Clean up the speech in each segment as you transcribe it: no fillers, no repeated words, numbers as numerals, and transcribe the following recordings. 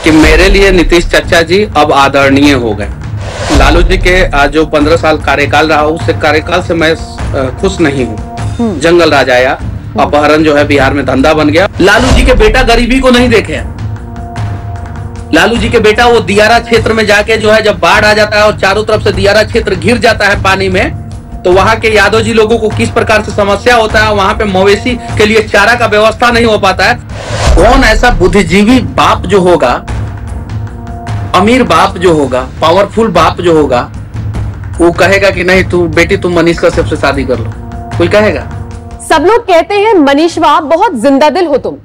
कि मेरे लिए नीतीश चाचा जी अब आदरणीय हो गए। लालू जी के जो 15 साल कार्यकाल रहा, उस कार्यकाल से मैं खुश नहीं हूँ। जंगल राज आया, अपहरण जो है बिहार में धंधा बन गया। लालू जी के बेटा गरीबी को नहीं देखे। लालू जी के बेटा वो दियारा क्षेत्र में जाके जो है, जब बाढ़ आ जाता है और चारों तरफ से दियारा क्षेत्र घिर जाता है पानी में, तो वहां के यादव जी लोगों को किस प्रकार से समस्या होता है। वहां पे मवेशी के लिए चारा का व्यवस्था नहीं हो पाता है। कौन ऐसा बुद्धिजीवी बाप जो होगा, अमीर बाप जो होगा, पावरफुल बाप जो होगा, वो कहेगा कि नहीं तू बेटी तुम मनीष कश्यप से शादी कर लो? कोई कहेगा? सब लोग कहते हैं मनीष वाह बहुत जिंदा दिल हो तुम,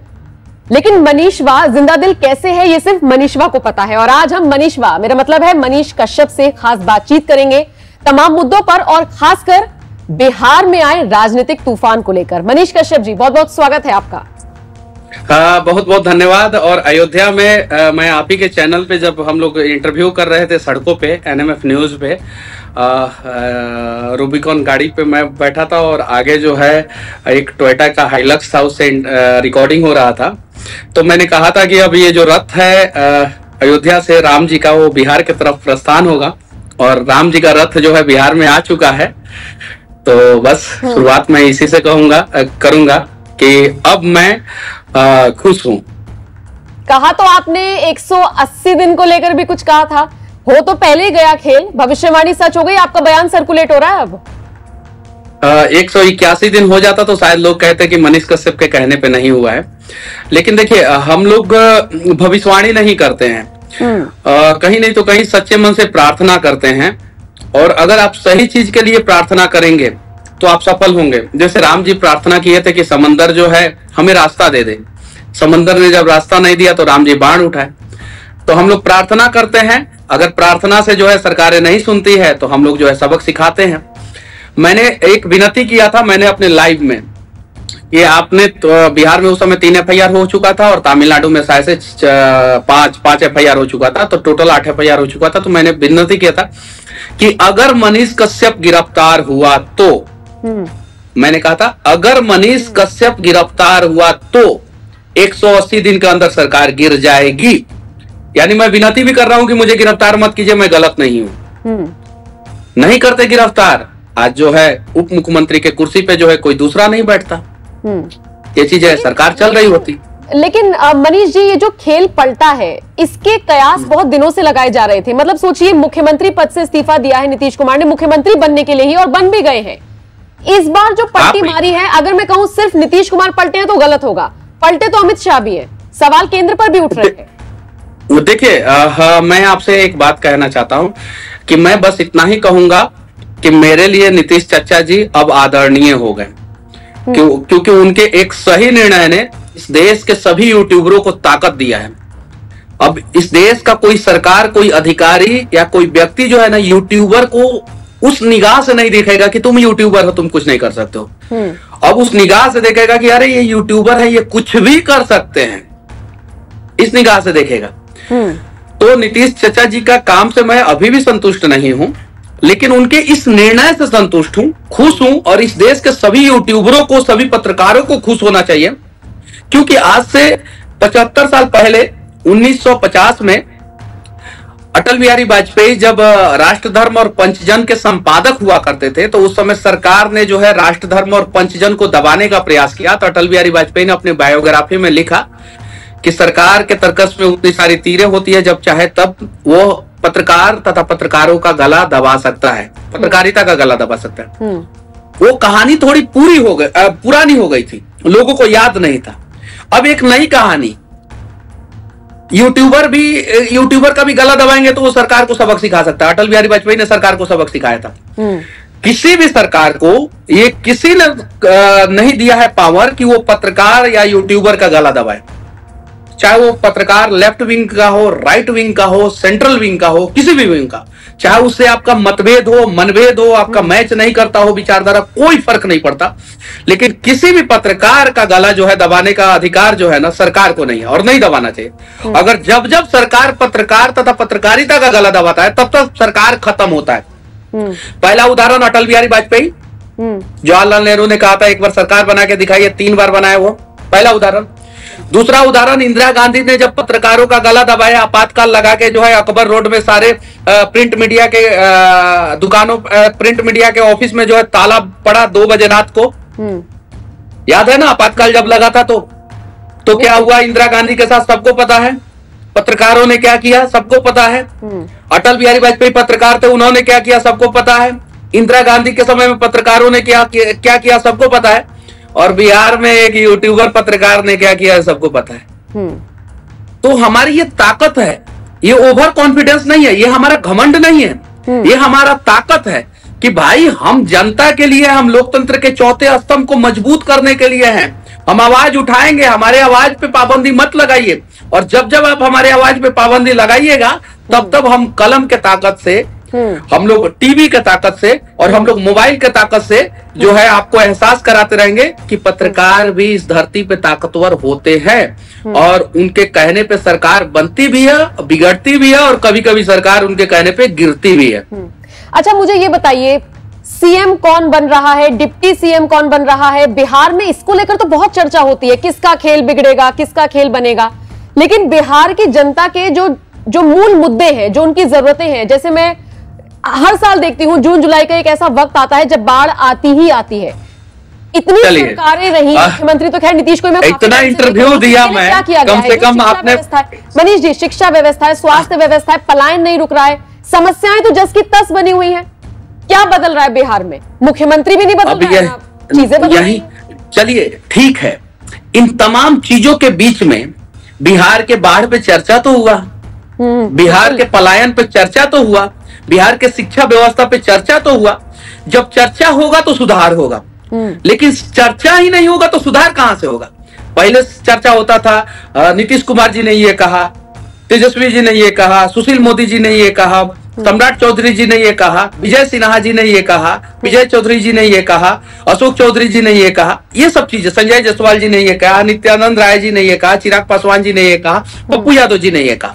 लेकिन मनीष वाह जिंदा दिल कैसे है ये सिर्फ मनीष वाह को पता है। और आज हम मनीष वाह, मेरा मतलब है मनीष कश्यप से खास बातचीत करेंगे तमाम मुद्दों पर, और खासकर बिहार में आए राजनीतिक तूफान को लेकर। मनीष कश्यप जी, बहुत बहुत स्वागत है आपका। बहुत बहुत धन्यवाद। और अयोध्या में मैं आप ही के चैनल पे जब हम लोग इंटरव्यू कर रहे थे सड़कों पे, एनएमएफ न्यूज पे, रूबिकॉन गाड़ी पे मैं बैठा था और आगे जो है एक टोयोटा का हाइलक्स था, उससे रिकॉर्डिंग हो रहा था। तो मैंने कहा था कि अब ये जो रथ है अयोध्या से राम जी का, वो बिहार की तरफ प्रस्थान होगा, और राम जी का रथ जो है बिहार में आ चुका है। तो बस शुरुआत मैं इसी से करूंगा कि अब मैं खुश हूं। कहा तो आपने 180 दिन को लेकर भी कुछ कहा था, हो तो पहले ही गया खेल, भविष्यवाणी सच हो गई, आपका बयान सर्कुलेट हो रहा है अब। 181 दिन हो जाता तो शायद लोग कहते कि मनीष कश्यप के कहने पे नहीं हुआ है। लेकिन देखिए, हम लोग भविष्यवाणी नहीं करते हैं, कहीं नहीं तो कहीं सच्चे मन से प्रार्थना करते हैं। और अगर आप सही चीज के लिए प्रार्थना करेंगे तो आप सफल होंगे। जैसे राम जी प्रार्थना किए थे कि समंदर जो है हमें रास्ता दे दे। समंदर ने जब रास्ता नहीं दिया तो राम जी बाण उठाए। तो हम लोग प्रार्थना करते हैं, अगर प्रार्थना से जो है सरकारें नहीं सुनती है तो हम लोग जो है सबक सिखाते हैं। मैंने एक विनती किया था मैंने अपने लाइव में, ये आपने तो बिहार में उस समय 3 FIR हो चुका था और तमिलनाडु में शायद से 5 FIR हो चुका था, तो टोटल 8 FIR हो चुका था। तो मैंने विनती किया था कि अगर मनीष कश्यप गिरफ्तार हुआ तो, मैंने कहा था अगर मनीष कश्यप गिरफ्तार हुआ तो 180 दिन के अंदर सरकार गिर जाएगी। यानी मैं विनती भी कर रहा हूं कि मुझे गिरफ्तार मत कीजिए, मैं गलत नहीं हूं। नहीं करते गिरफ्तार, आज जो है उप मुख्यमंत्री के कुर्सी पे जो है कोई दूसरा नहीं बैठता। ये चीजें सरकार चल रही होती। लेकिन मनीष जी, ये जो खेल पलटा है, इसके कयास बहुत दिनों से लगाए जा रहे थे। मतलब सोचिए, मुख्यमंत्री पद से इस्तीफा दिया है नीतीश कुमार ने मुख्यमंत्री बनने के लिए ही, और बन भी गए हैं। इस बार जो पलटी मारी है, अगर मैं कहूं सिर्फ नीतीश कुमार पलटे हैं तो गलत होगा, पलटे तो अमित शाह भी है। सवाल केंद्र पर भी उठ रहे हैं। देखिए, मैं आपसे एक बात कहना चाहता हूं कि मैं बस इतना ही कहूंगा कि मेरे लिए नीतीश चाचा जी अब आदरणीय हो गए, क्योंकि उनके एक सही निर्णय ने इस देश के सभी यूट्यूबरों को ताकत दिया है। अब इस देश का कोई सरकार, कोई अधिकारी या कोई व्यक्ति जो है ना, यूट्यूबर को उस निगाह से नहीं देखेगा कि तुम यूट्यूबर हो, तुम कुछ नहीं कर सकते हो। अब उस निगाह से देखेगा कि अरे ये यूट्यूबर है, ये कुछ भी कर सकते हैं, इस निगाह से देखेगा। तो नीतीश चाचा जी का काम से मैं अभी भी संतुष्ट नहीं हूं, लेकिन उनके इस निर्णय से संतुष्ट हूं, खुश हूं। और इस देश के सभी यूट्यूबरों को, सभी पत्रकारों को खुश होना चाहिए, क्योंकि आज से 75 साल पहले 1950 में अटल बिहारी वाजपेयी जब राष्ट्र धर्म और पंचजन के संपादक हुआ करते थे, तो उस समय सरकार ने जो है राष्ट्र धर्म और पंचजन को दबाने का प्रयास किया। तो अटल बिहारी वाजपेयी ने अपने बायोग्राफी में लिखा कि सरकार के तर्कस में उतनी सारी तीरें होती है, जब चाहे तब वो पत्रकार तथा पत्रकारों का गला दबा सकता है, पत्रकारिता का गला दबा सकता है। वो कहानी थोड़ी पुरानी हो गई थी, लोगों को याद नहीं था। अब एक नई कहानी, यूट्यूबर का भी गला दबाएंगे तो वो सरकार को सबक सिखा सकता है। अटल बिहारी वाजपेयी ने सरकार को सबक सिखाया था। किसी भी सरकार को ये किसी ने नहीं दिया है पावर कि वो पत्रकार या यूट्यूबर का गला दबाए, चाहे वो पत्रकार लेफ्ट विंग का हो, राइट विंग का हो, सेंट्रल विंग का हो, किसी भी विंग का, चाहे उससे आपका मतभेद हो, मनभेद हो, आपका मैच नहीं करता हो विचारधारा, कोई फर्क नहीं पड़ता। लेकिन किसी भी पत्रकार का गला जो है दबाने का अधिकार जो है ना, सरकार को नहीं है और नहीं दबाना चाहिए। अगर जब जब सरकार पत्रकार तथा पत्रकारिता का गला दबाता है, तब तक सरकार खत्म होता है। पहला उदाहरण अटल बिहारी वाजपेयी, जवाहरलाल नेहरू ने कहा था एक बार सरकार बना के दिखाइए, 3 बार बनाया वो, पहला उदाहरण। दूसरा उदाहरण, इंदिरा गांधी ने जब पत्रकारों का गला दबाया, आपातकाल लगा के जो है अकबर रोड में सारे प्रिंट मीडिया के दुकानों, प्रिंट मीडिया के ऑफिस में जो है ताला पड़ा 2 बजे रात को, याद है ना आपातकाल जब लगा था तो क्या हुआ इंदिरा गांधी के साथ सबको पता है। पत्रकारों ने क्या किया सबको पता है। अटल बिहारी वाजपेयी पत्रकार थे, उन्होंने क्या किया सबको पता है। इंदिरा गांधी के समय में पत्रकारों ने क्या किया सबको पता है। और बिहार में एक यूट्यूबर पत्रकार ने क्या किया सबको पता है। तो हमारी ये ताकत है, ये ओवर कॉन्फिडेंस नहीं है, ये हमारा घमंड नहीं है, ये हमारा ताकत है कि भाई हम जनता के लिए, हम लोकतंत्र के चौथे स्तंभ को मजबूत करने के लिए हैं। हम आवाज उठाएंगे, हमारे आवाज पे पाबंदी मत लगाइए। और जब जब आप हमारे आवाज पे पाबंदी लगाइएगा तब तब हम कलम के ताकत से, हम लोग टीवी के ताकत से और हम लोग मोबाइल के ताकत से जो है आपको एहसास कराते रहेंगे कि पत्रकार भी इस धरती पे ताकतवर होते हैं। और उनके कहने पे सरकार बनती भी है, बिगड़ती भी है, और कभी कभी सरकार उनके कहने पे गिरती भी है। अच्छा, मुझे ये बताइए, सीएम कौन बन रहा है, डिप्टी सीएम कौन बन रहा है बिहार में, इसको लेकर तो बहुत चर्चा होती है, किसका खेल बिगड़ेगा, किसका खेल बनेगा। लेकिन बिहार की जनता के जो मूल मुद्दे हैं, जो उनकी जरूरतें हैं, जैसे मैं हर साल देखती हूँ जून जुलाई का एक ऐसा वक्त आता है जब बाढ़ आती ही आती है। इतनी सरकारें रही, मुख्यमंत्री तो खैर नीतीश को मैं इतना इंटरव्यू दिया मैं, क्या किया कम से कम आपने, मनीष जी, शिक्षा व्यवस्था है, स्वास्थ्य व्यवस्था है, पलायन नहीं रुक रहा है, समस्याएं तो जस की तस बनी हुई है। क्या बदल रहा है बिहार में? मुख्यमंत्री भी नहीं बदल रहा है, चीजें बदल रही हैं। चलिए ठीक है, इन तमाम चीजों के बीच में बिहार के बाढ़ पे चर्चा तो हुआ, बिहार के पलायन पे चर्चा तो हुआ, बिहार के शिक्षा व्यवस्था पे चर्चा तो हुआ। जब चर्चा होगा तो सुधार होगा, लेकिन चर्चा ही नहीं होगा तो सुधार कहां से होगा? पहले चर्चा होता था, नीतीश कुमार जी ने ये कहा, तेजस्वी जी ने ये कहा, सुशील मोदी जी ने ये कहा, सम्राट चौधरी जी ने ये कहा, विजय सिन्हा जी ने ये कहा, विजय चौधरी जी ने ये कहा, अशोक चौधरी जी ने ये कहा, ये सब चीजें, संजय जायसवाल जी ने ये कहा, नित्यानंद राय जी ने ये कहा, चिराग पासवान जी ने ये कहा, पप्पू यादव जी ने ये कहा।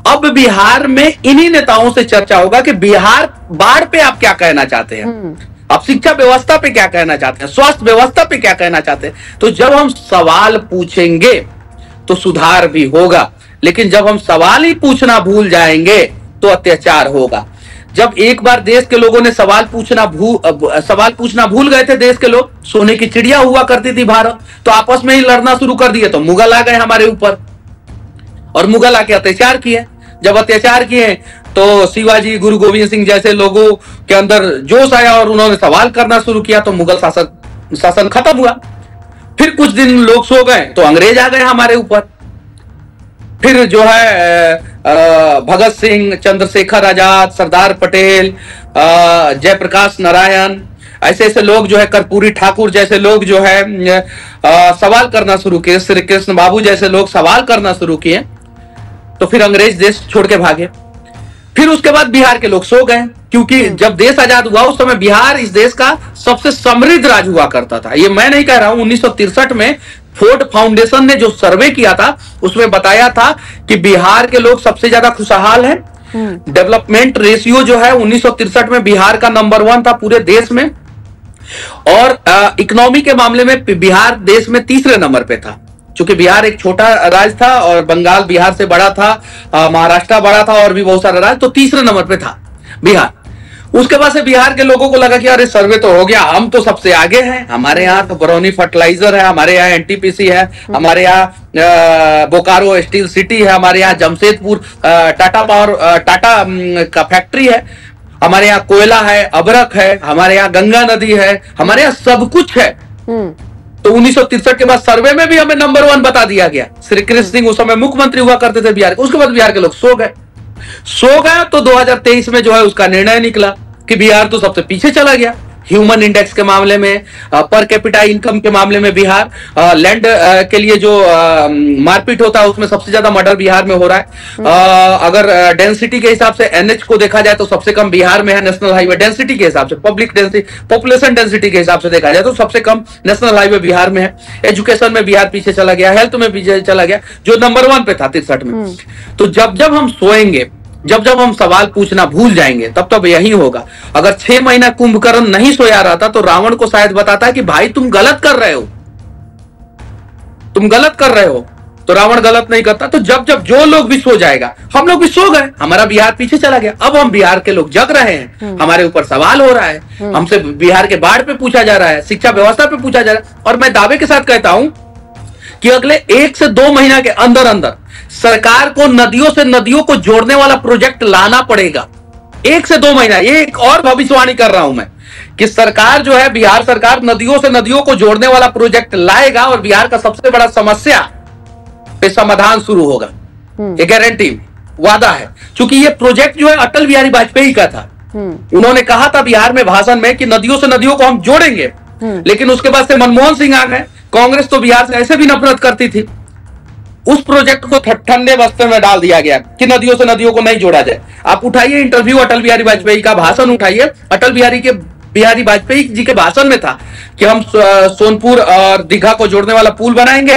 अब बिहार में इन्हीं नेताओं से चर्चा होगा कि बिहार बाढ़ पे आप क्या कहना चाहते हैं, आप शिक्षा व्यवस्था पे क्या कहना चाहते हैं, स्वास्थ्य व्यवस्था पे क्या कहना चाहते हैं। तो जब हम सवाल पूछेंगे तो सुधार भी होगा, लेकिन जब हम सवाल ही पूछना भूल जाएंगे तो अत्याचार होगा। जब एक बार देश के लोगों ने सवाल पूछना भूल गए थे, देश के लोग, सोने की चिड़िया हुआ करती थी भारत, तो आपस में ही लड़ना शुरू कर दिए, तो मुगल आ गए हमारे ऊपर और मुगल आके अत्याचार किए। जब अत्याचार किए तो शिवाजी, गुरु गोविंद सिंह जैसे लोगों के अंदर जोश आया और उन्होंने सवाल करना शुरू किया, तो मुगल शासन खत्म हुआ। फिर कुछ दिन लोग सो गए तो अंग्रेज आ गए हमारे ऊपर। फिर जो है भगत सिंह, चंद्रशेखर आजाद, सरदार पटेल, जयप्रकाश नारायण, ऐसे ऐसे लोग जो है, कर्पूरी ठाकुर जैसे लोग जो है सवाल करना शुरू किए, श्री कृष्ण बाबू जैसे लोग सवाल करना शुरू किए, तो फिर अंग्रेज देश छोड़ के भागे। फिर उसके बाद बिहार के लोग सो गए, क्योंकि जब देश आजाद हुआ उस समय बिहार इस देश का सबसे समृद्ध राज्य हुआ करता था। ये मैं नहीं कह रहा हूं, 1963 में फोर्ड फाउंडेशन ने जो सर्वे किया था उसमें बताया था कि बिहार के लोग सबसे ज्यादा खुशहाल हैं। डेवलपमेंट रेशियो जो है 1963 में बिहार का नंबर 1 था पूरे देश में, और इकोनॉमी के मामले में बिहार देश में तीसरे नंबर पे था। चूंकि बिहार एक छोटा राज्य था और बंगाल बिहार से बड़ा था, महाराष्ट्र बड़ा था और भी बहुत सारे राज्य, तो तीसरे नंबर पे था बिहार। उसके बाद से बिहार के लोगों को लगा कि अरे सर्वे तो हो गया, हम तो सबसे आगे हैं, हमारे यहाँ तो बरौनी फर्टिलाइजर है, हमारे यहाँ एनटीपीसी है, हमारे यहाँ बोकारो स्टील सिटी है, हमारे यहाँ जमशेदपुर टाटा का फैक्ट्री है, हमारे यहाँ कोयला है, अबरक है, हमारे यहाँ गंगा नदी है, हमारे यहाँ सब कुछ है। तो 1963 के बाद सर्वे में भी हमें नंबर 1 बता दिया गया। श्री कृष्ण सिंह उस समय मुख्यमंत्री हुआ करते थे बिहार के। उसके बाद बिहार के लोग सो गए तो 2023 में जो है उसका निर्णय निकला कि बिहार तो सबसे पीछे चला गया ह्यूमन इंडेक्स के मामले में, पर कैपिटा इनकम के मामले में बिहार, लैंड के लिए जो मारपीट होता है उसमें सबसे ज्यादा मर्डर बिहार में हो रहा है। अगर डेंसिटी के हिसाब से एनएच को देखा जाए तो सबसे कम बिहार में है, नेशनल हाईवे डेंसिटी के हिसाब से, पब्लिक डेंसिटी, पॉपुलेशन डेंसिटी के हिसाब से देखा जाए तो सबसे कम नेशनल हाईवे बिहार में है। एजुकेशन में बिहार पीछे चला गया, हेल्थ में पीछे चला गया, जो नंबर 1 पे था 63 में। तो जब हम सोएंगे, जब हम सवाल पूछना भूल जाएंगे तब यही होगा। अगर 6 महीना कुंभकर्ण नहीं सोया रहा था तो रावण को शायद बताता है कि भाई तुम गलत कर रहे हो, तुम गलत कर रहे हो, तो रावण गलत नहीं करता। तो जब जब जो लोग भी सो जाएगा, हम लोग भी सो गए, हमारा बिहार पीछे चला गया। अब हम बिहार के लोग जग रहे हैं, हमारे ऊपर सवाल हो रहा है, हमसे बिहार के बाढ़ पे पूछा जा रहा है, शिक्षा व्यवस्था पे पूछा जा रहा है। और मैं दावे के साथ कहता हूं कि अगले 1 से 2 महीना के अंदर अंदर सरकार को नदियों से नदियों को जोड़ने वाला प्रोजेक्ट लाना पड़ेगा। 1 से 2 महीना, ये एक और भविष्यवाणी कर रहा हूं मैं कि सरकार जो है, बिहार सरकार नदियों से नदियों को जोड़ने वाला प्रोजेक्ट लाएगा और बिहार का सबसे बड़ा समस्या पे समाधान शुरू होगा। ये गारंटी, वादा है। क्योंकि ये प्रोजेक्ट जो है अटल बिहारी वाजपेयी का था। उन्होंने कहा था बिहार में भाषण में कि नदियों से नदियों को हम जोड़ेंगे, लेकिन उसके बाद से मनमोहन सिंह आ गए। कांग्रेस तो बिहार से ऐसे भी नफरत करती थी। उस प्रोजेक्ट को ठंडे बस्ते में डाल दिया गया कि नदियों से नदियों को नहीं जोड़ा जाए। आप उठाइए इंटरव्यू अटल बिहारी वाजपेयी का, भाषण उठाइए। अटल बिहारी वाजपेयी जी के भाषण में था कि हम सोनपुर और दीघा को जोड़ने वाला पुल बनाएंगे,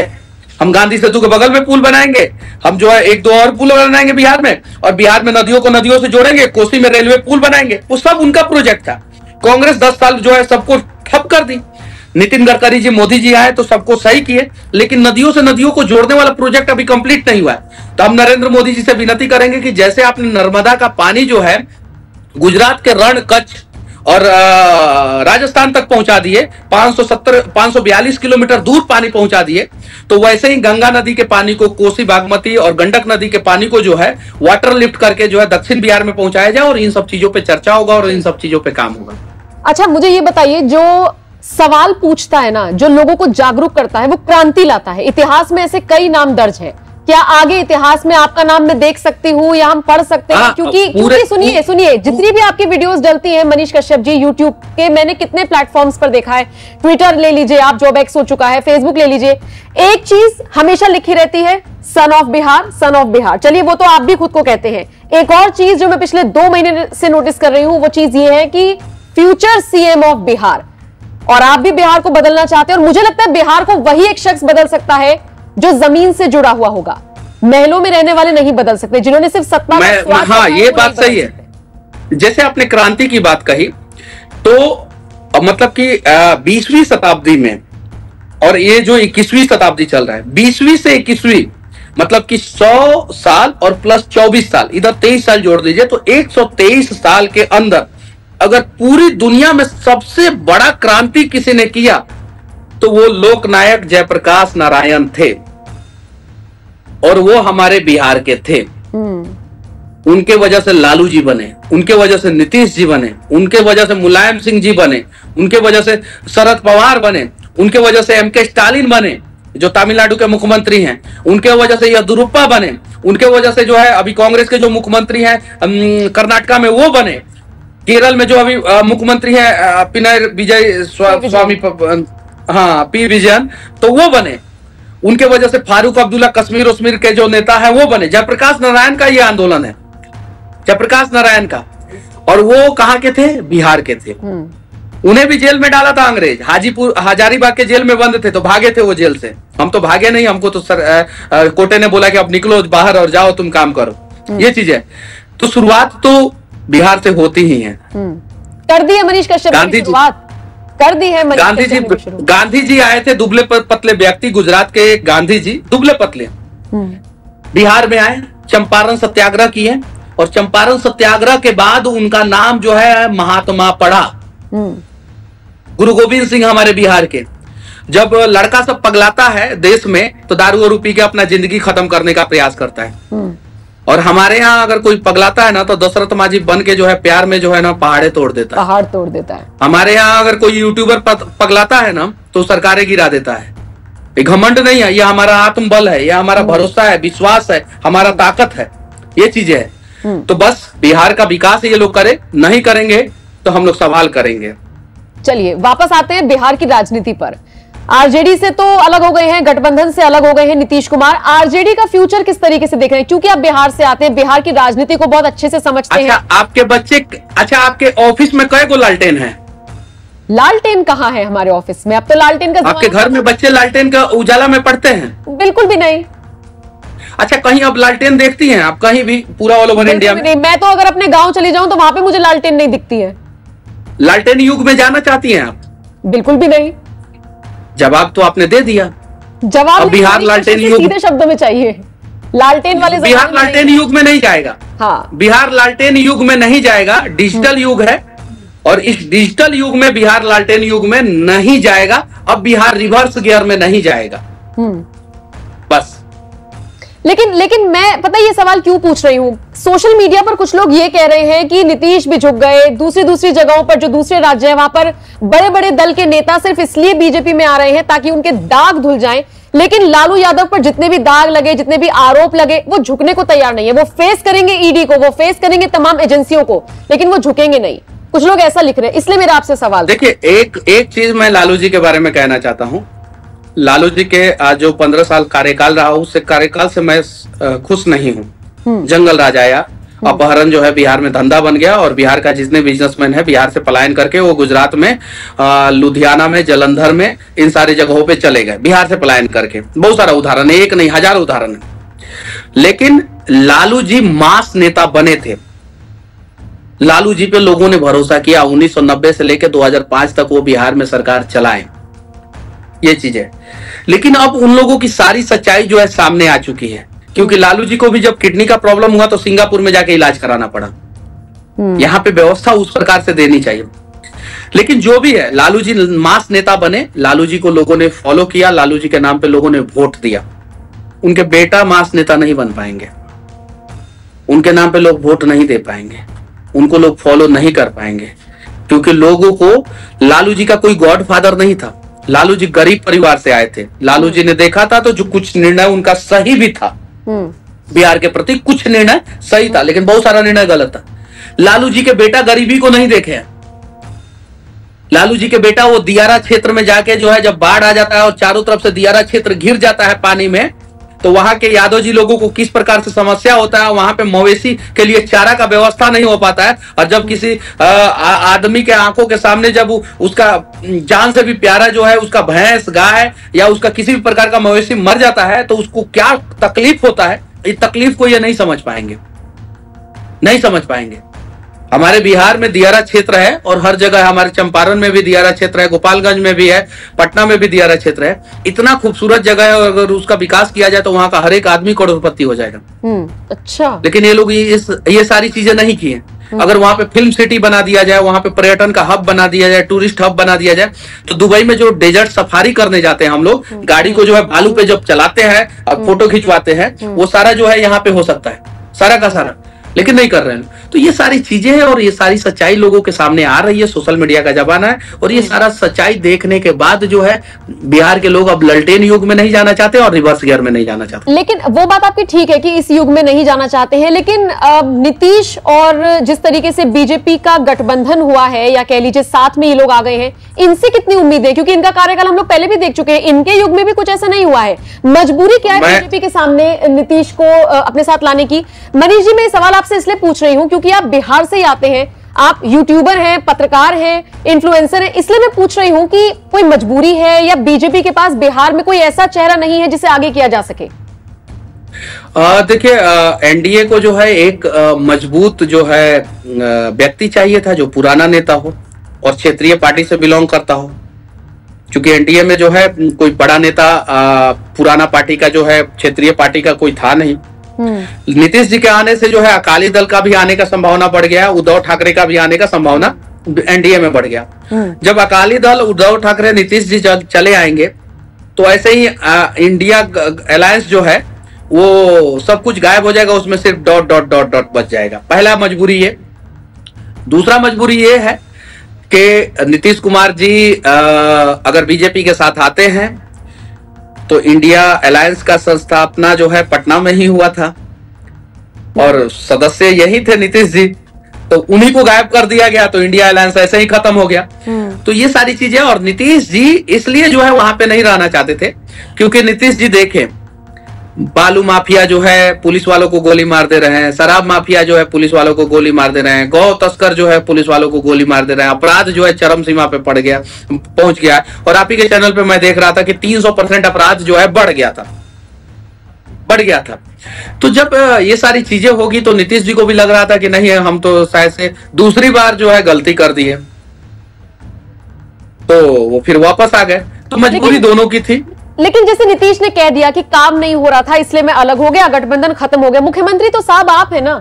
हम गांधी सेतु के बगल में पुल बनाएंगे, हम जो है 1-2 और पुल बनाएंगे बिहार में, और बिहार में नदियों को नदियों से जोड़ेंगे, कोसी में रेलवे पुल बनाएंगे। वो सब उनका प्रोजेक्ट था। कांग्रेस 10 साल जो है सबको ठप कर दी। नितिन गडकरी जी, मोदी जी आए तो सबको सही किए, लेकिन नदियों से नदियों को जोड़ने वाला प्रोजेक्ट अभी कंप्लीट नहीं हुआ है। तो हम नरेंद्र मोदी जी से विनती करेंगे कि जैसे आपने नर्मदा का पानी जो है गुजरात के रण, कच्छ और राजस्थान तक पहुंचा दिए, 542 किलोमीटर दूर पानी पहुंचा दिए, तो वैसे ही गंगा नदी के पानी को, कोसी, बागमती और गंडक नदी के पानी को जो है वाटर लिफ्ट करके जो है दक्षिण बिहार में पहुंचाया जाए, और इन सब चीजों पे चर्चा होगा और इन सब चीजों पे काम होगा। अच्छा, मुझे ये बताइए, जो सवाल पूछता है ना, जो लोगों को जागरूक करता है, वो क्रांति लाता है। इतिहास में ऐसे कई नाम दर्ज है। क्या आगे इतिहास में आपका नाम मैं देख सकती हूँ या हम पढ़ सकते हैं? क्योंकि सुनिए, जितनी भी आपकी वीडियोस डलती हैं मनीष कश्यप जी यूट्यूब के, मैंने कितने प्लेटफॉर्म्स पर देखा है, ट्विटर ले लीजिए आप, जॉब एक्स हो चुका है, फेसबुक ले लीजिए, एक चीज हमेशा लिखी रहती है, son of Bihar, son of Bihar. चलिए, वो तो आप भी खुद को कहते हैं। एक और चीज जो मैं पिछले 2 महीने से नोटिस कर रही हूं, वो चीज ये है कि फ्यूचर सीएम ऑफ बिहार, और आप भी बिहार को बदलना चाहते हैं। और मुझे लगता है बिहार को वही एक शख्स बदल सकता है जो जमीन से जुड़ा हुआ होगा। महलों में रहने वाले नहीं बदल सकते, जिन्होंने सिर्फ सत्ता में हाँ, ये बात सही है। जैसे आपने क्रांति की बात कही, तो मतलब कि 20वीं शताब्दी में, और ये जो 21वीं शताब्दी चल रहा है, 20वीं से 21वीं मतलब कि 100 साल और प्लस 24 साल, इधर 23 साल जोड़ दीजिए, तो 123 साल के अंदर अगर पूरी दुनिया में सबसे बड़ा क्रांति किसी ने किया तो वो लोकनायक जयप्रकाश नारायण थे, और वो हमारे बिहार के थे। उनके वजह से लालू जी बने, उनके वजह से नीतीश जी बने, उनके वजह से मुलायम सिंह जी बने, उनके वजह से शरद पवार बने, उनके वजह से एमके स्टालिन बने जो तमिलनाडु के मुख्यमंत्री हैं, उनके वजह से येदियुरप्पा बने, उनके वजह से जो है अभी कांग्रेस के जो मुख्यमंत्री हैं कर्नाटका में वो बने, केरल में जो अभी मुख्यमंत्री है पिनराई विजय स्वामी, हाँ पी विजयन, तो वो बने। उनके वजह से फारूक अब्दुल्ला कश्मीर के जो नेता है वो बने। जयप्रकाश नारायण का ये आंदोलन है, जयप्रकाश नारायण का, और वो कहाँ के थे? बिहार के थे। उन्हें भी जेल में डाला था अंग्रेज, हजारीबाग के जेल में बंद थे तो भागे थे वो जेल से। हम तो भागे नहीं, हमको तो कोर्टे ने बोला कि अब निकलो बाहर और जाओ तुम काम करो, ये चीज है। तो शुरुआत तो बिहार से होती ही है। कर दी है मनीष कश्यप की शुरुआत, कर दी है गांधी जी आए थे, दुबले पतले व्यक्ति, गुजरात के गांधी जी दुबले पतले बिहार में आए, चंपारण सत्याग्रह किए, और चंपारण सत्याग्रह के बाद उनका नाम जो है महात्मा पड़ा। गुरु गोविंद सिंह हमारे बिहार के, जब लड़का सब पगलाता है देश में तो दारू और पी के अपना जिंदगी खत्म करने का प्रयास करता है, और हमारे यहाँ अगर कोई पगलाता है ना तो दशरथ माझी बन के जो है प्यार में जो है ना पहाड़े तोड़ देता है, पहाड़ तोड़ देता है। हमारे यहाँ अगर कोई यूट्यूबर पगलाता है ना तो सरकारें गिरा देता है। ये घमंड नहीं है, ये हमारा आत्मबल है, ये हमारा भरोसा है, विश्वास है, हमारा ताकत है, ये चीजें है। तो बस बिहार का विकास ये लोग करे, नहीं करेंगे तो हम लोग सवाल करेंगे। चलिए वापस आते हैं बिहार की राजनीति पर। आरजेडी से तो अलग हो गए हैं, गठबंधन से अलग हो गए हैं नीतीश कुमार। आरजेडी का फ्यूचर किस तरीके से देख रहे हैं? क्योंकि आप बिहार से आते हैं, बिहार की राजनीति को बहुत अच्छे से समझते हैं। आपके बच्चे, अच्छा आपके ऑफिस में कई गो लालटेन है? लालटेन कहाँ है हमारे ऑफिस में? अब तो लालटेन का, आपके घर में बच्चे लालटेन का उजाला में पढ़ते हैं? बिल्कुल भी नहीं। अच्छा, कहीं अब लालटेन देखती हैं आप कहीं भी पूरा ऑल ओवर इंडिया में? मैं तो अगर अपने गाँव चली जाऊं तो वहां पे मुझे लालटेन नहीं दिखती है। लालटेन युग में जाना चाहती हैं आप? बिल्कुल भी नहीं। जवाब तो आपने दे दिया। जवाब बिहार लालटेन युग, सीधे शब्दों में चाहिए। लालटेन वाले बिहार लालटेन युग में नहीं जाएगा। हाँ, बिहार लालटेन युग में नहीं जाएगा, डिजिटल युग है और इस डिजिटल युग में बिहार लालटेन युग में नहीं जाएगा। अब बिहार रिवर्स गियर में नहीं जाएगा बस। लेकिन मैं पता ये सवाल क्यों पूछ रही हूँ, सोशल मीडिया पर कुछ लोग ये कह रहे हैं कि नीतीश भी झुक गए, दूसरी जगहों पर जो दूसरे राज्य हैं वहां पर बड़े बड़े दल के नेता सिर्फ इसलिए बीजेपी में आ रहे हैं ताकि उनके दाग धुल जाएं, लेकिन लालू यादव पर जितने भी दाग लगे, जितने भी आरोप लगे, वो झुकने को तैयार नहीं है। वो फेस करेंगे ईडी को, वो फेस करेंगे तमाम एजेंसियों को, लेकिन वो झुकेंगे नहीं। कुछ लोग ऐसा लिख रहे हैं, इसलिए मेरा आपसे सवाल। देखिए, एक चीज मैं लालू जी के बारे में कहना चाहता हूं। लालू जी के जो 15 साल कार्यकाल रहा, उससे कार्यकाल से मैं खुश नहीं हूं। जंगल राज आया, अपहरण जो है बिहार में धंधा बन गया और बिहार का जितने बिजनेसमैन है बिहार से पलायन करके वो गुजरात में, लुधियाना में, जलंधर में, इन सारी जगहों पे चले गए बिहार से पलायन करके। बहुत सारा उदाहरण है, एक नहीं हजारों उदाहरण है। लेकिन लालू जी मास नेता बने थे। लालू जी पे लोगों ने भरोसा किया। 1990 से लेकर 2005 तक वो बिहार में सरकार चलाए, ये चीज है। लेकिन अब उन लोगों की सारी सच्चाई जो है सामने आ चुकी है, क्योंकि लालू जी को भी जब किडनी का प्रॉब्लम हुआ तो सिंगापुर में जाके इलाज कराना पड़ा। यहां पे व्यवस्था उस प्रकार से देनी चाहिए। लेकिन जो भी है, लालू जी मास नेता बने, लालू जी को लोगों ने फॉलो किया, लालू जी के नाम पे लोगों ने वोट दिया। उनके बेटा मास नेता नहीं बन पाएंगे, उनके नाम पे लोग वोट नहीं दे पाएंगे, उनको लोग फॉलो नहीं कर पाएंगे, क्योंकि लोगों को लालू जी का कोई गॉडफादर नहीं था। लालू जी गरीब परिवार से आए थे। लालू जी ने देखा था तो जो कुछ निर्णय उनका सही भी था, बिहार के प्रति कुछ निर्णय सही था, लेकिन बहुत सारा निर्णय गलत था। लालू जी के बेटा गरीबी को नहीं देखे हैं। लालू जी के बेटा वो दियारा क्षेत्र में जाके जो है, जब बाढ़ आ जाता है और चारों तरफ से दियारा क्षेत्र घिर जाता है पानी में, तो वहां के यादव जी लोगों को किस प्रकार से समस्या होता है। वहां पे मवेशी के लिए चारा का व्यवस्था नहीं हो पाता है, और जब किसी आदमी के आंखों के सामने जब उसका जान से भी प्यारा जो है उसका भैंस, गाय या उसका किसी भी प्रकार का मवेशी मर जाता है, तो उसको क्या तकलीफ होता है, इस तकलीफ को ये नहीं समझ पाएंगे, नहीं समझ पाएंगे। हमारे बिहार में दियारा क्षेत्र है और हर जगह, हमारे चंपारण में भी दियारा क्षेत्र है, गोपालगंज में भी है, पटना में भी दियारा क्षेत्र है। इतना खूबसूरत जगह है, अगर उसका विकास किया जाए तो वहां का हर एक आदमी करोड़पति हो जाएगा। अच्छा। लेकिन ये लोग ये सारी चीजें नहीं की है। अगर वहां पे फिल्म सिटी बना दिया जाए, वहां पे पर्यटन का हब बना दिया जाए, टूरिस्ट हब बना दिया जाए, तो दुबई में जो डेजर्ट सफारी करने जाते हैं हम लोग, गाड़ी को जो है बालू पे जब चलाते हैं और फोटो खिंचवाते हैं, वो सारा जो है यहाँ पे हो सकता है, सारा का सारा। लेकिन नहीं कर रहे हैं। तो ये सारी चीजें हैं और ये सारी सच्चाई लोगों के सामने आ रही है। सोशल मीडिया का जमाना है और ये सारा सच्चाई देखने के बाद जो है बिहार के लोग अब ललटेन युग में नहीं जाना चाहते और रिवर्स गियर में नहीं जाना चाहते। लेकिन वो बात आपकी ठीक है कि इस युग में नहीं जाना चाहते हैं, लेकिन नीतीश और जिस तरीके से बीजेपी का गठबंधन हुआ है, या कह लीजिए साथ में ये लोग आ गए हैं, इनसे कितनी उम्मीद है? क्योंकि इनका कार्यकाल हम लोग पहले भी देख चुके हैं, इनके युग में भी कुछ ऐसा नहीं हुआ है। मजबूरी क्या है बीजेपी के सामने नीतीश को अपने साथ लाने की? मनीष जी, मैं सवाल आपसे इसलिए पूछ रही हूं क्योंकि आप बिहार से आते हैं, आप यूट्यूबर हैं, पत्रकार हैं, इन्फ्लुएंसर हैं, इसलिए मैं पूछ रही हूं कि कोई मजबूरी है या बीजेपी के पास बिहार में कोई ऐसा चेहरा नहीं है जिसे आगे किया जा सके? देखिए, एनडीए को जो है एक मजबूत जो है व्यक्ति चाहिए था, जो पुराना नेता हो और क्षेत्रीय पार्टी से बिलोंग करता हो। क्योंकि एनडीए में जो है कोई बड़ा नेता पुराना पार्टी का जो है, क्षेत्रीय पार्टी का कोई था नहीं। नीतीश जी के आने से जो है अकाली दल का भी आने का संभावना बढ़ गया, उद्धव ठाकरे का भी आने का संभावना एनडीए में बढ़ गया। जब अकाली दल, उद्धव ठाकरे, नीतीश जी चले आएंगे तो ऐसे ही इंडिया अलायंस जो है वो सब कुछ गायब हो जाएगा, उसमें सिर्फ डॉट डॉट डॉट डॉट बच जाएगा। पहला मजबूरी ये। दूसरा मजबूरी ये है कि नीतीश कुमार जी अगर बीजेपी के साथ आते हैं तो इंडिया अलायंस का संस्थापना जो है पटना में ही हुआ था और सदस्य यही थे नीतीश जी, तो उन्हीं को गायब कर दिया गया तो इंडिया अलायंस ऐसे ही खत्म हो गया। तो ये सारी चीजें, और नीतीश जी इसलिए जो है वहां पे नहीं रहना चाहते थे क्योंकि नीतीश जी देखें, बालू माफिया जो है पुलिस वालों को गोली मार दे रहे हैं, शराब माफिया जो है पुलिस वालों को गोली मार दे रहे हैं, गौ तस्कर जो है पुलिस वालों को गोली मार दे रहे हैं, अपराध जो है चरम सीमा पे पहुंच गया। और आप ही के चैनल पे मैं देख रहा था कि 300% अपराध जो है बढ़ गया था। तो जब ये सारी चीजें होगी तो नीतीश जी को भी लग रहा था कि नहीं, हम तो शायद से दूसरी बार जो है गलती कर दी है, तो वो फिर वापस आ गए। तो मजबूरी दोनों की थी। लेकिन जैसे नीतीश ने कह दिया कि काम नहीं हो रहा था इसलिए मैं अलग हो गया, गठबंधन खत्म हो गया। मुख्यमंत्री तो साहब आप है ना,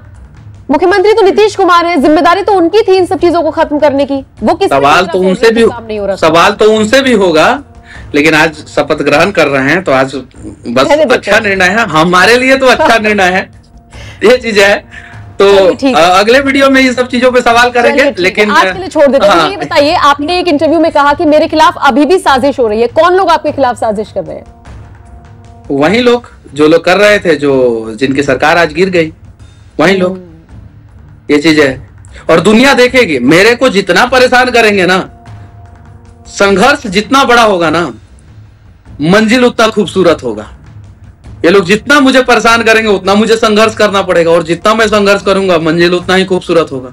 मुख्यमंत्री तो नीतीश कुमार है, जिम्मेदारी तो उनकी थी इन सब चीजों को खत्म करने की। वो किस सवाल तो उनसे भी सवाल तो उनसे भी होगा, लेकिन आज शपथ ग्रहण कर रहे हैं तो आज बस अच्छा निर्णय है, हमारे लिए तो अच्छा निर्णय है, ये चीज है। तो अगले वीडियो में ये सब चीजों पे सवाल करेंगे, लेकिन आज के लिए छोड़ देते हैं। ये बताइए, आपने एक इंटरव्यू में कहा कि मेरे खिलाफ अभी भी साजिश हो रही है। कौन लोग आपके खिलाफ साजिश कर रहे हैं? वही लोग जो लोग कर रहे थे, जो जिनकी सरकार आज गिर गई, वही लोग। ये चीज है और दुनिया देखेगी। मेरे को जितना परेशान करेंगे ना, संघर्ष जितना बड़ा होगा ना, मंजिल उतना खूबसूरत होगा। ये लोग जितना मुझे परेशान करेंगे उतना मुझे संघर्ष करना पड़ेगा, और जितना मैं संघर्ष करूंगा मंजिल उतना ही खूबसूरत होगा।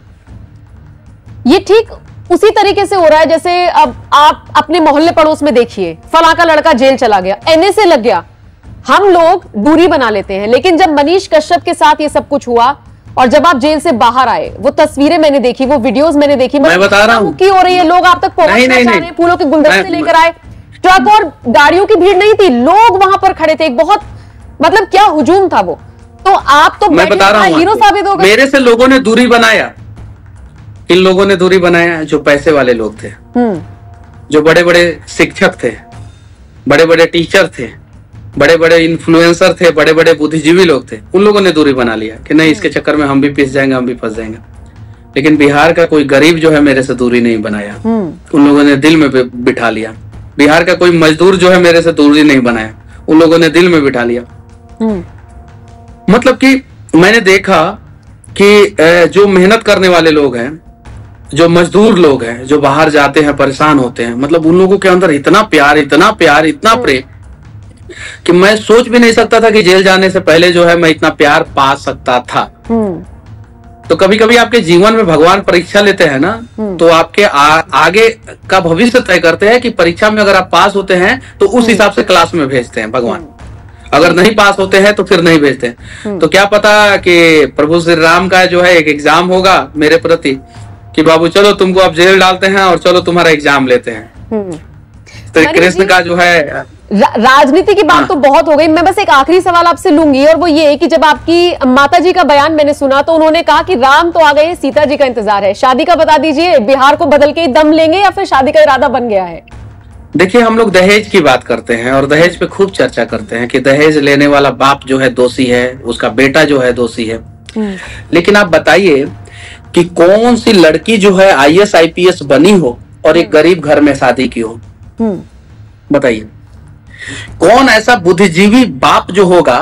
ये ठीक उसी तरीके से हो रहा है जैसे अब आप अपने मोहल्ले पड़ोस में देखिए, फलां का लड़का जेल चला गया, एनए लग गया, हम लोग दूरी बना लेते हैं। लेकिन जब मनीष कश्यप के साथ ये सब कुछ हुआ और जब आप जेल से बाहर आए, वो तस्वीरें मैंने देखी, वो वीडियोस मैंने देखी, मैं बता रहा हूं की हो रही है, लोग आप तक पहुंचना चाह रहे हैं, फूलों के गुलदस्ते लेकर आए, ट्रक और गाड़ियों की भीड़ नहीं थी, लोग वहां पर खड़े थे। एक बहुत मतलब क्या हुजूम था वो। तो आप तो मैं बता रहा हूं हीरो साबित हो गए। मेरे से लोगों ने दूरी बनाया, इन लोगों ने दूरी बनाया जो पैसे वाले लोग थे, जो बड़े बड़े शिक्षक थे, बड़े बड़े टीचर थे, बड़े बड़े इन्फ्लुएंसर थे, बड़े बड़े बुद्धिजीवी लोग थे। उन लोगों ने दूरी बना लिया कि नहीं, इसके चक्कर में हम भी पिस जाएंगे, हम भी फंस जाएंगे। लेकिन बिहार का कोई गरीब जो है मेरे से दूरी नहीं बनाया, उन लोगों ने दिल में बिठा लिया। बिहार का कोई मजदूर जो है मेरे से दूरी नहीं बनाया, उन लोगों ने दिल में बिठा लिया। मतलब कि मैंने देखा कि जो मेहनत करने वाले लोग हैं, जो मजदूर लोग हैं, जो बाहर जाते हैं परेशान होते हैं, मतलब उन लोगों के अंदर इतना प्यार, इतना प्यार, इतना प्रेम कि मैं सोच भी नहीं सकता था कि जेल जाने से पहले जो है मैं इतना प्यार पा सकता था। तो कभी कभी आपके जीवन में भगवान परीक्षा लेते हैं ना, तो आपके आगे का भविष्य तय करते हैं कि परीक्षा में अगर आप पास होते हैं तो उस हिसाब से क्लास में भेजते हैं भगवान, अगर नहीं पास होते हैं तो फिर नहीं भेजते। तो क्या पता कि प्रभु श्री राम का जो है एक एग्जाम होगा मेरे प्रति कि बाबू चलो तुमको अब जेल डालते हैं और चलो तुम्हारा एग्जाम लेते हैं। तो कृष्ण का जो है राजनीति की बात तो बहुत हो गई। मैं बस एक आखिरी सवाल आपसे लूंगी और वो ये कि जब आपकी माता जी का बयान मैंने सुना तो उन्होंने कहा कि राम तो आ गए, सीता जी का इंतजार है। शादी का बता दीजिए, बिहार को बदल के दम लेंगे या फिर शादी का इरादा बन गया है? देखिए, हम लोग दहेज की बात करते हैं और दहेज पे खूब चर्चा करते हैं कि दहेज लेने वाला बाप जो है दोषी है, उसका बेटा जो है दोषी है। लेकिन आप बताइए कि कौन सी लड़की जो है IAS IPS बनी हो और एक गरीब घर में शादी की हो? बताइए, कौन ऐसा बुद्धिजीवी बाप जो होगा,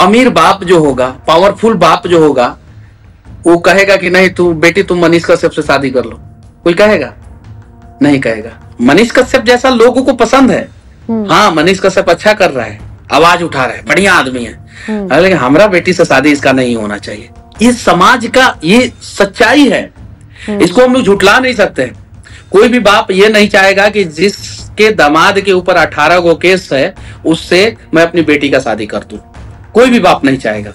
अमीर बाप जो होगा, पावरफुल बाप जो होगा, वो कहेगा कि नहीं तू बेटी तुम मनीष कश्यप से शादी कर लो? कोई कहेगा? नहीं कहेगा। मनीष कश्यप जैसा लोगों को पसंद है। हाँ, मनीष कश्यप अच्छा कर रहा है, आवाज उठा रहा है, बढ़िया आदमी है, लेकिन हमारा बेटी से शादी इसका नहीं होना चाहिए। ये समाज का ये सच्चाई है, इसको हम लोग झुटला नहीं सकते। कोई भी बाप ये नहीं चाहेगा कि जिसके दामाद के ऊपर 18 गो केस है उससे मैं अपनी बेटी का शादी कर दूं। कोई भी बाप नहीं चाहेगा।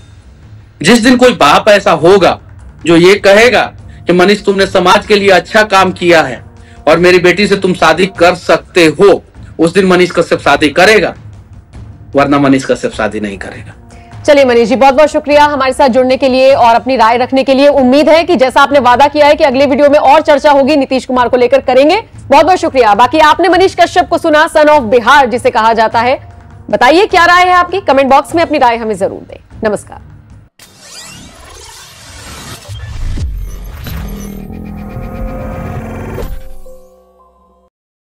जिस दिन कोई बाप ऐसा होगा जो ये कहेगा कि मनीष तुमने समाज के लिए अच्छा काम किया है और मेरी बेटी से तुम शादी कर सकते हो, उस दिन मनीष कश्यप शादी करेगा, वरना मनीष कश्यप शादी नहीं करेगा। चलिए मनीष जी, बहुत बहुत शुक्रिया हमारे साथ जुड़ने के लिए और अपनी राय रखने के लिए। उम्मीद है कि जैसा आपने वादा किया है कि अगले वीडियो में और चर्चा होगी, नीतीश कुमार को लेकर करेंगे। बहुत बहुत शुक्रिया। बाकी आपने मनीष कश्यप को सुना, सन ऑफ बिहार जिसे कहा जाता है। बताइए क्या राय है आपकी, कमेंट बॉक्स में अपनी राय हमें जरूर दें। नमस्कार।